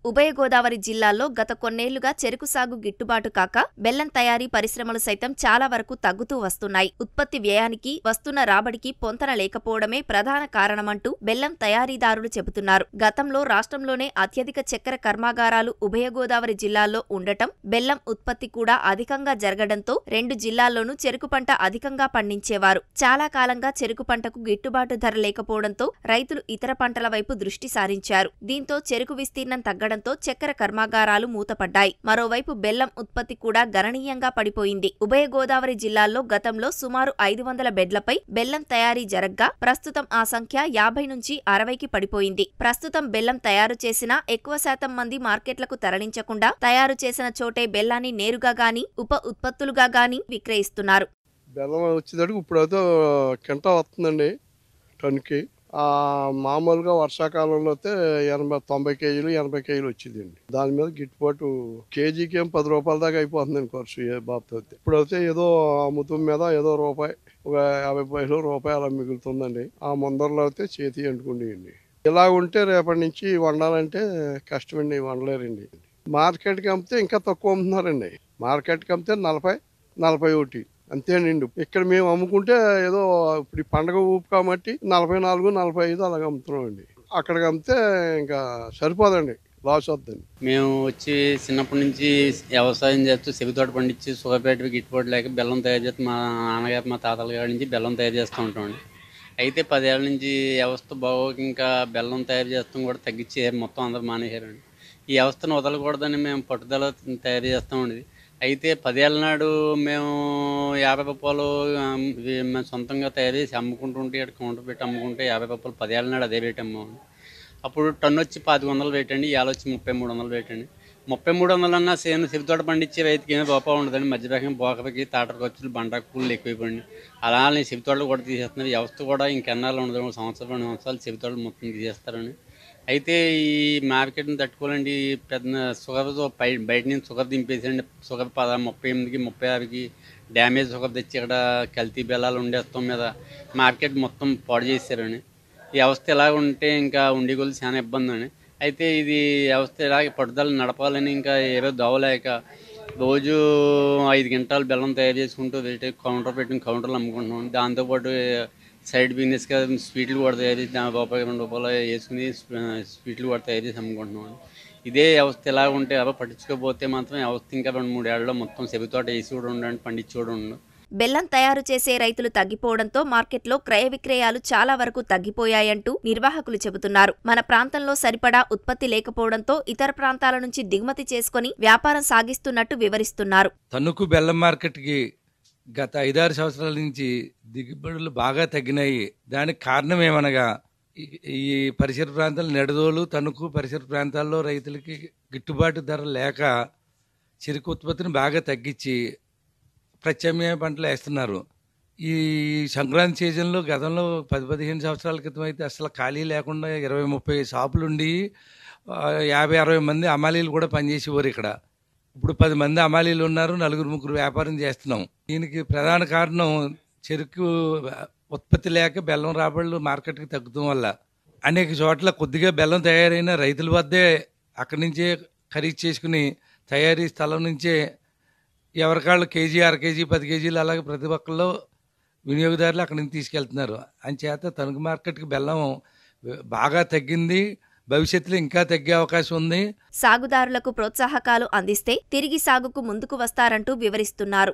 ఉభయ గోదావరి జిల్లాల్లో గత కొన్నేళ్లుగా చెరకు సాగు గిట్టుబాటు కాక బెల్లం తయారీ పరిశ్రమలు సైతం చాలా వరకు తగ్గుతూ వస్తున్నాయి. ఉత్పత్తి వ్యయానికి వస్తున్న రాబడికి పొంతన లేకపోవడమే ప్రధాన కారణమంటూ బెల్లం తయారీదారులు చెబుతున్నారు. గతంలో రాష్ట్రంలోనే అత్యధిక చక్కెర కర్మాగారాలు ఉభయ గోదావరి జిల్లాల్లో ఉండటం, బెల్లం ఉత్పత్తి కూడా అధికంగా జరగడంతో రెండు జిల్లాల్లోనూ చెరకు పంట అధికంగా పండించేవారు. చాలా కాలంగా చెరకు పంటకు గిట్టుబాటు ధర లేకపోవడంతో రైతులు ఇతర పంటల వైపు దృష్టి సారించారు. దీంతో చెరకు విస్తీర్ణం తగ్గడంతో చక్కెర కర్మాగారాలు మూతపడ్డాయి. మరోవైపు బెల్లం ఉత్పత్తి కూడా గణనీయంగా పడిపోయింది. ఉభయ గోదావరి జిల్లాల్లో గతంలో సుమారు 500 బెడ్లపై బెల్లం తయారీ జరగ్గా ప్రస్తుతం ఆ సంఖ్య 50 నుంచి 60కి పడిపోయింది. ప్రస్తుతం బెల్లం తయారు చేసినా ఎక్కువ శాతం మంది మార్కెట్లకు తరలించకుండా తయారు చేసిన చోటే బెల్లాన్ని నేరుగా గాని ఉప ఉత్పత్తులుగా గాని విక్రయిస్తున్నారు. బెల్లం వచ్చేటప్పుడు ఇప్పుడైతే కింటా వస్తుందండి టన్కి. మామూలుగా వర్షాకాలంలో అయితే 90 కేజీలు 80 కేజీలు వచ్చిందండి. దాని మీద గిట్టుబాటు కేజీకి ఏం 10 రూపాయల దాకా అయిపోతుందండి ఖర్చు ఏ బాబుతో. ఇప్పుడైతే ఏదో అమ్ముతం మీద ఏదో రూపాయి, ఒక 50 పైసలు రూపాయి అలా మిగులుతుందండి. ఆ ముందరలో అయితే చేతి అంటుకుండేయండి. ఇలా ఉంటే రేపటి నుంచి వండాలంటే కష్టమండి, వండలేరండి. మార్కెట్కి అమ్మితే ఇంకా తక్కువ అమ్ముతున్నారండి. మార్కెట్కి అమ్మితే 40, 41 అంతేనండి. ఇక్కడ మేము అమ్ముకుంటే ఏదో ఇప్పుడు పండగ ఊపు కాబట్టి 44, 45 అలాగ అమ్ముతున్నామండి. అక్కడికి అమ్మితే ఇంకా సరిపోదండి, లాస్ వద్దండి. మేము వచ్చి చిన్నప్పటి నుంచి వ్యవసాయం చేస్తూ చెవితోట పండించి సుగపేట గిట్టుబాటు లేక బెల్లం తయారు చేస్తూ మా నాన్నగారు మా తాతల గారి నుంచి బెల్లం తయారు చేస్తూ ఉంటామండి. అయితే 10 ఏళ్ళ నుంచి వ్యవస్థ బాగోక ఇంకా బెల్లం తయారు చేస్తాం కూడా తగ్గించి మొత్తం అందరూ మానేశారండి. ఈ వ్యవస్థను వదలకూడదని మేము పట్టుదల తయారు చేస్తామండి. అయితే 10 ఏళ్ళ నాడు మేము 50 రూపాయలు మేము సొంతంగా తయారు చేసి అమ్ముకుంటుంటే ఇక్కడ కౌంటర్ పెట్టి అమ్ముకుంటే 50 రూపాయలు 10 ఏళ్ళ నాడు అదే రేట్ అమ్మాము. అప్పుడు టన్ను వచ్చి 2500 రేట్ అండి, ఇవాళ వచ్చి 3300 రేట్ అండి. 3300 అన్నా చెవితోట పండించే రైతుకి ఏమీ రూపాయి ఉండదండి. మధ్యరకం బోకపకి తాటర ఖర్చులు బంటాకు కూలీలు ఎక్కువైపోయింది. అలానే చెవితోటలు కూడా తీసేస్తున్నారు. వ్యవస్థ కూడా ఇంకెన్నాళ్ళు ఉండదు, 1 సంవత్సరం 2 సంవత్సరాలు చెవితోటలు మొత్తం తీసేస్తారని. అయితే ఈ మార్కెట్ని తట్టుకోవాలండి. పెద్ద షుగర్తో బయట నుంచి షుగర్ దింపేసండి. షుగర్ 38కి 36కి డ్యామేజ్ షుగర్ తెచ్చి ఇక్కడ కల్తీ బెల్లాలు ఉండేస్తాం మీద మార్కెట్ మొత్తం పాడు చేశారని. ఈ వ్యవస్థ ఇలా ఉంటే ఇంకా ఉండేగోళ్ళు చాలా ఇబ్బంది అండి. అయితే ఇది వ్యవస్థ ఇలాగే పట్టుదల నడపాలని ఇంకా ఏదో దోవలేక రోజు 5 గంటలు బెల్లం తయారు చేసుకుంటూ కౌంటర్ పెట్టుకుని కౌంటర్లు అమ్ముకుంటున్నాం. దాంతోపాటు సైడ్ బిజినెస్గా స్వీట్లు కూడా తయారు చేసి రూపాయి 2 రూపాయలు వేసుకుని స్వీట్లు కూడా తయారు చేసి అమ్ముకుంటున్నాం. ఇదే వ్యవస్థ ఎలా ఉంటే ఎవరో పట్టించుకోకపోతే మాత్రం వ్యవస్థ ఇంకా 2-3 ఏళ్ళలో మొత్తం చెవితోట వేసి కూడా ఉండండి, పండించి కూడా ఉండు. బెల్లం తయారు చేసే రైతులు తగ్గిపోవడంతో మార్కెట్లో క్రయ విక్రయాలు చాలా వరకు తగ్గిపోయాయంటూ నిర్వాహకులు చెబుతున్నారు. మన ప్రాంతంలో సరిపడా ఉత్పత్తి లేకపోవడంతో ఇతర ప్రాంతాల నుంచి దిగుమతి చేసుకుని వ్యాపారం సాగిస్తున్నట్టు వివరిస్తున్నారు. తణుకు బెల్లం మార్కెట్కి గత 5-6 సంవత్సరాల నుంచి దిగుబడులు బాగా తగ్గినాయి. దానికి కారణం ఏమనగా ఈ పరిసర ప్రాంతాల నెడదోలు, తణుకు పరిసర ప్రాంతాల్లో రైతులకి గిట్టుబాటు ధర లేక చెరుకు ఉత్పత్తిని బాగా తగ్గించి ప్రత్యామ్నాయ పంటలు వేస్తున్నారు. ఈ సంక్రాంతి సీజన్లో గతంలో 10-15 సంవత్సరాల క్రితం అయితే అసలు ఖాళీ లేకుండా 20-30 షాపులుండి 50-60 మంది అమాలీలు కూడా పనిచేసేవారు ఇక్కడ. ఇప్పుడు 10 మంది అమాలీలు ఉన్నారు, 4-3 వ్యాపారం చేస్తున్నాం. దీనికి ప్రధాన కారణం చెరుకు ఉత్పత్తి లేక బెల్లం రాబడులు మార్కెట్కి తగ్గడం వల్ల. అనేక చోట్ల కొద్దిగా బెల్లం తయారైన రైతుల వద్దే అక్కడి నుంచే ఖరీదు చేసుకుని తయారీ స్థలం నుంచే ఎవరికాళ్ళు కేజీ, అర కేజీ, 10 కేజీలు అలాగే ప్రతి ఒక్కళ్ళు వినియోగదారులు అక్కడి నుంచి తీసుకెళ్తున్నారు. అంచేత తణుకు మార్కెట్కి బెల్లం బాగా తగ్గింది. భవిష్యత్తులో ఇంకా తగ్గే అవకాశం ఉంది. సాగుదారులకు ప్రోత్సాహకాలు అందిస్తే తిరిగి సాగుకు ముందుకు వస్తారంటూ వివరిస్తున్నారు.